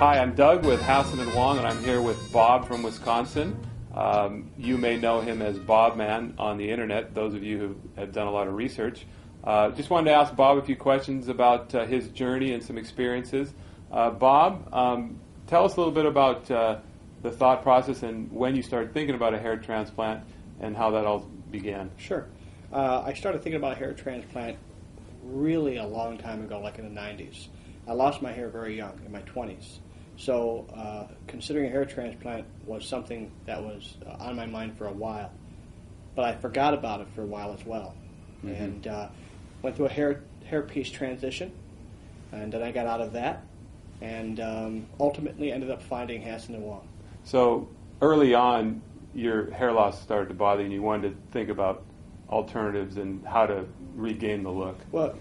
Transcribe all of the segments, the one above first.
Hi, I'm Doug with Hasson and Wong, and I'm here with Bob from Wisconsin. You may know him as Bobman on the internet, those of you who have done a lot of research. Just wanted to ask Bob a few questions about his journey and some experiences. Bob, tell us a little bit about the thought process and when you started thinking about a hair transplant and how that all began. Sure. I started thinking about a hair transplant really a long time ago, like in the 90s. I lost my hair very young, in my 20s. So considering a hair transplant was something that was on my mind for a while. But I forgot about it for a while as well. Mm-hmm. And went through a hairpiece transition, and then I got out of that, and ultimately ended up finding Hasson and Wong. So early on, your hair loss started to bother you, and you wanted to think about alternatives and how to regain the look. Well,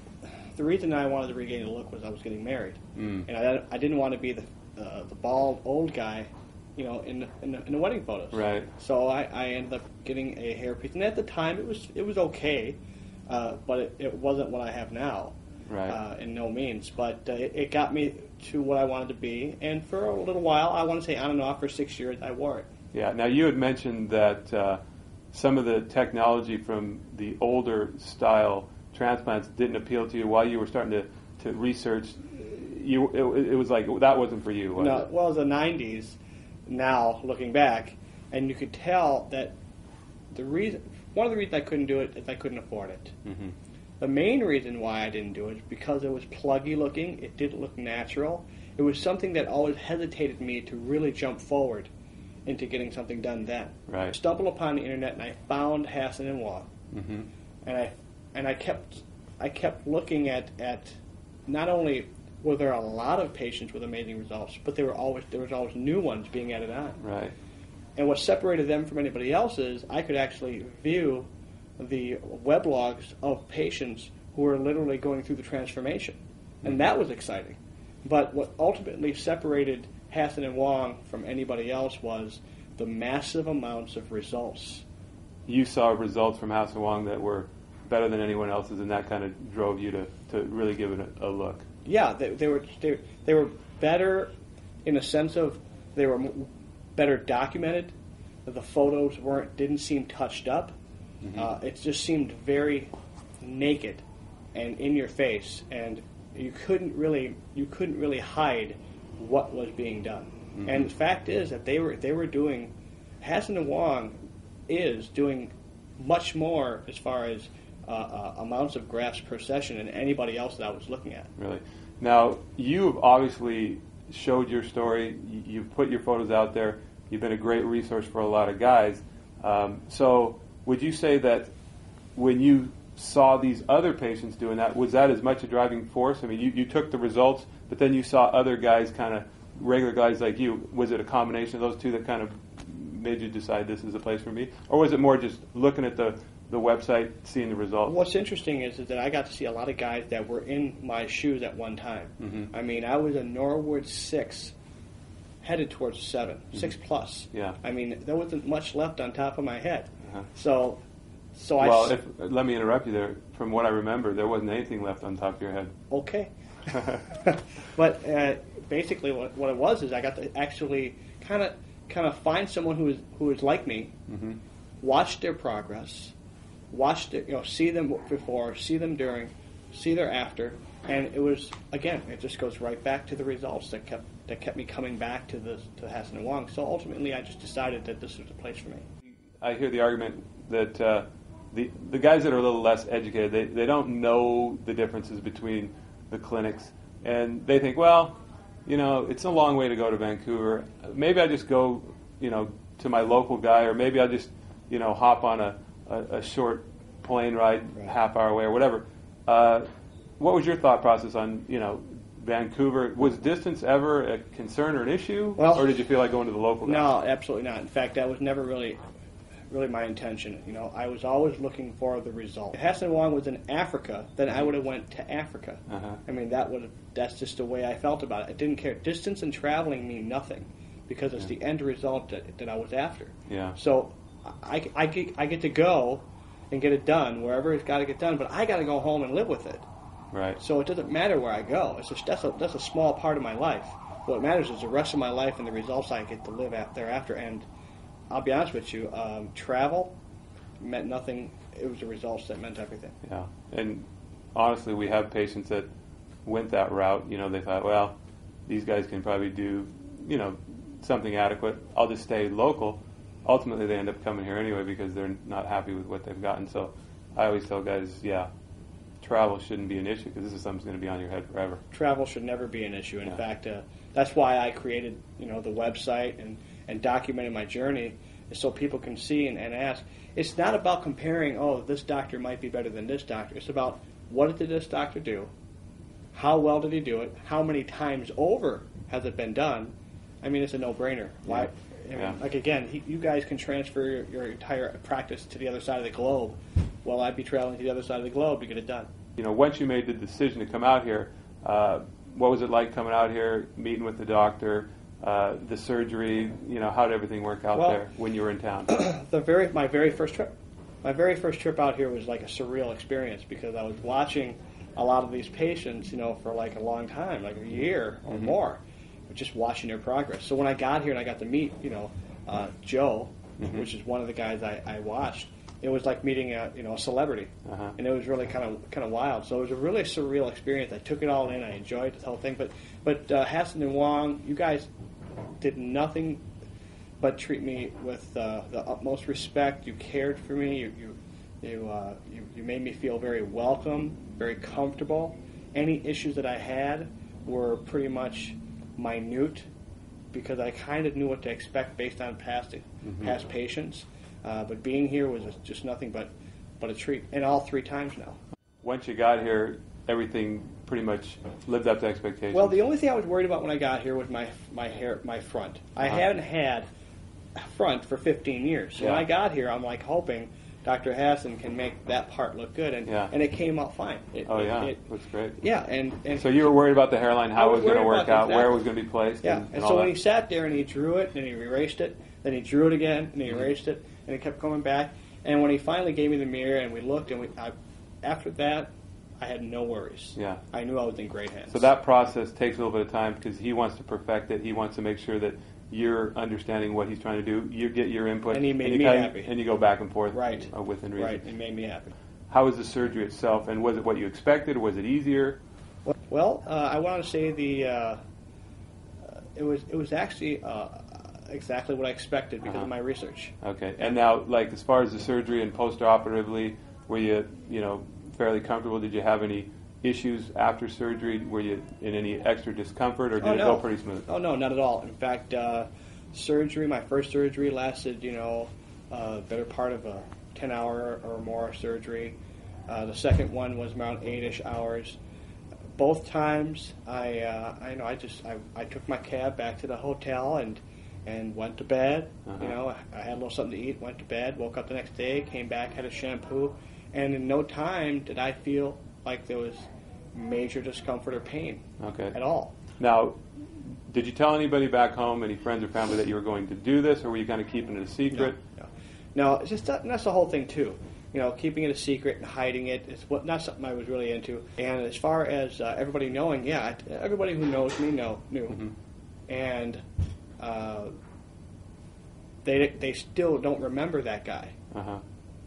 the reason I wanted to regain the look was I was getting married, and I didn't want to be the bald old guy, you know, in the wedding photos. Right. So I ended up getting a hairpiece, and at the time it was okay, but it wasn't what I have now. Right. In no means, but it got me to what I wanted to be, and for a little while, I want to say on and off for 6 years, I wore it. Yeah. Now you had mentioned that some of the technology from the older style transplants didn't appeal to you while you were starting to research. It was like that wasn't for you, was no, it? Well, it was the 90s now, looking back, and you could tell that one of the reasons I couldn't do it is I couldn't afford it. Mm-hmm. The main reason why I didn't do it is because it was pluggy looking, it didn't look natural. It was something that always hesitated me to really jump forward into getting something done then. Right. I stumbled upon the internet and I found Hasson and Wong. Mm-hmm. And I kept looking at not only were there a lot of patients with amazing results, but there was always new ones being added on. Right. And what separated them from anybody else is I could actually view the weblogs of patients who were literally going through the transformation. And that was exciting. But what ultimately separated Hasson and Wong from anybody else was the massive amounts of results. You saw results from Hasson and Wong that were better than anyone else's, and that kind of drove you to really give it a look. Yeah, they were better in a sense of they were better documented. The photos didn't seem touched up. Mm-hmm. It just seemed very naked and in your face, and you couldn't really hide what was being done. Mm-hmm. And the fact is that they were doing, Hasson and Wong is doing much more as far as amounts of grafts per session than anybody else that I was looking at. Really? Now, you've obviously showed your story. You've put your photos out there. You've been a great resource for a lot of guys. So would you say that when you saw these other patients doing that, was that as much a driving force? I mean, you took the results, but then you saw other guys, kind of regular guys like you. Was it a combination of those two that kind of made you decide this is the place for me? Or was it more just looking at the website, seeing the results? What's interesting is that I got to see a lot of guys that were in my shoes at one time. Mm-hmm. I mean, I was a Norwood 6, headed towards 7, mm-hmm. 6 plus. Yeah. I mean, there wasn't much left on top of my head. Uh-huh. So let me interrupt you there. From what I remember, there wasn't anything left on top of your head. Okay. But basically what it was is I got to actually kind of find someone who was like me, mm-hmm. watch their progress, see them before, see them during, see their after, and it was, again, it just goes right back to the results that kept me coming back to Hasson and Wong. So ultimately, I just decided that this was the place for me. I hear the argument that the guys that are a little less educated, they don't know the differences between the clinics, and they think, well, it's a long way to go to Vancouver. Maybe I just go, to my local guy, or maybe I'll just, hop on a short plane ride, right, half hour away or whatever. What was your thought process on, Vancouver? Was distance ever a concern or an issue, or did you feel like going to the local guy? No, absolutely not. In fact, that was never really my intention. I was always looking for the result. If Hasson and Wong was in Africa, then I would have went to Africa. Uh-huh. I mean, that's just the way I felt about it. I didn't care. Distance and traveling mean nothing because it's the end result that I was after. Yeah. So I get to go and get it done wherever it's got to get done, but I got to go home and live with it. Right. So it doesn't matter where I go. That's a small part of my life. What matters is the rest of my life and the results I get to live thereafter. And I'll be honest with you, travel meant nothing. It was the results that meant everything. Yeah, and honestly, we have patients that went that route. You know, they thought, well, these guys can probably do, you know, something adequate. I'll just stay local. Ultimately, they end up coming here anyway because they're not happy with what they've gotten. So I always tell guys, yeah, travel shouldn't be an issue because this is something that's going to be on your head forever. Travel should never be an issue. In fact, that's why I created, the website and documented my journey, is so people can see and ask. It's not about comparing, oh, this doctor might be better than this doctor. It's about, what did this doctor do? How well did he do it? How many times over has it been done? I mean, it's a no-brainer. Why? Like, again, you guys can transfer your entire practice to the other side of the globe. Well, I'd be traveling to the other side of the globe to get it done. Once you made the decision to come out here, what was it like coming out here, meeting with the doctor, the surgery? How did everything work out there when you were in town? My very first trip out here was like a surreal experience because I was watching a lot of these patients, for like a long time, like a year or more, just watching their progress. So when I got here and I got to meet, Joe, which is one of the guys I watched, it was like meeting a celebrity, and it was really kind of wild. So it was a really surreal experience. I took it all in. I enjoyed the whole thing. But Hasson and Wong, you guys did nothing but treat me with the utmost respect. You cared for me. You made me feel very welcome, very comfortable. Any issues that I had were pretty much minute because I kind of knew what to expect based on past patients. But being here was just nothing but a treat, and all 3 times now. Once you got here, everything pretty much lived up to expectations. Well, the only thing I was worried about when I got here was my hair, my front. I haven't had a front for 15 years. So when I got here, I'm like hoping Dr. Hasson can make that part look good, and it came out fine. It looks great. Yeah, and so you were worried about the hairline, how it was going to work out, where it was going to be placed. Yeah, and so when he sat there and he drew it, and he erased it, then he drew it again, and he erased it, and it kept coming back. And when he finally gave me the mirror and we looked, and after that, I had no worries. Yeah, I knew I was in great hands. So that process takes a little bit of time because he wants to perfect it. He wants to make sure that you're understanding what he's trying to do. You get your input, and he made me happy. And you go back and forth, right? Within reason. Right, it made me happy. How was the surgery itself, and was it what you expected, or was it easier? Well, I want to say it was actually exactly what I expected because of my research. Okay, and now, like as far as the surgery and post-operatively, were you fairly comfortable? Did you have any issues after surgery? Were you in any extra discomfort, or did it go pretty smooth? Oh, no, not at all. In fact, my first surgery lasted, better part of a 10-hour or more surgery. The second one was around 8-ish hours. Both times, I took my cab back to the hotel and went to bed. I had a little something to eat, went to bed, woke up the next day, came back, had a shampoo, and in no time did I feel like there was major discomfort or pain at all. Now, did you tell anybody back home, any friends or family, that you were going to do this, or were you kind of keeping it a secret? No, it's just that's the whole thing too. Keeping it a secret and hiding it is not something I was really into. And as far as everybody knowing, everybody who knows me knew, and they still don't remember that guy.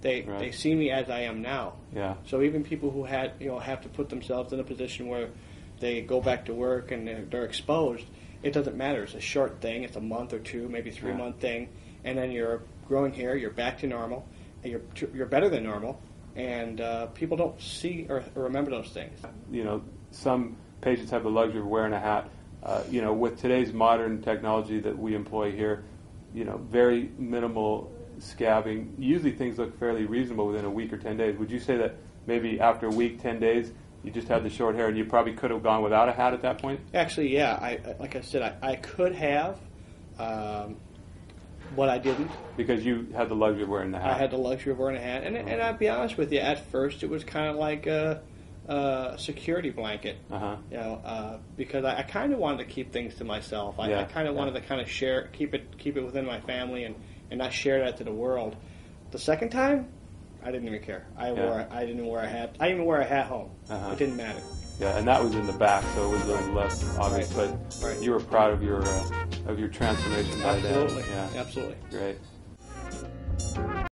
They see me as I am now. Yeah. So even people who have to put themselves in a position where they go back to work and they're exposed, it doesn't matter. It's a short thing. It's a month or 2, maybe 3-month thing, and then you're growing hair. You're back to normal. And you're better than normal, and people don't see or remember those things. Some patients have the luxury of wearing a hat. With today's modern technology that we employ here, very minimal scabbing. Usually things look fairly reasonable within a week or 10 days. Would you say that maybe after a week, 10 days, you just had the short hair and you probably could have gone without a hat at that point? Actually, yeah. Like I said, I could have, but I didn't. Because you had the luxury of wearing the hat. I had the luxury of wearing a hat. And I'll be honest with you, at first it was kind of like a security blanket. Because I kind of wanted to keep things to myself. I kind of wanted to kind of keep it within my family and not share that to the world. The second time, I didn't even care. I didn't wear a hat. I didn't even wear a hat home. It didn't matter. Yeah, and that was in the back, so it was a little less obvious. Right. But Right. you were proud of your transformation by then. Absolutely. Yeah. Absolutely. Great.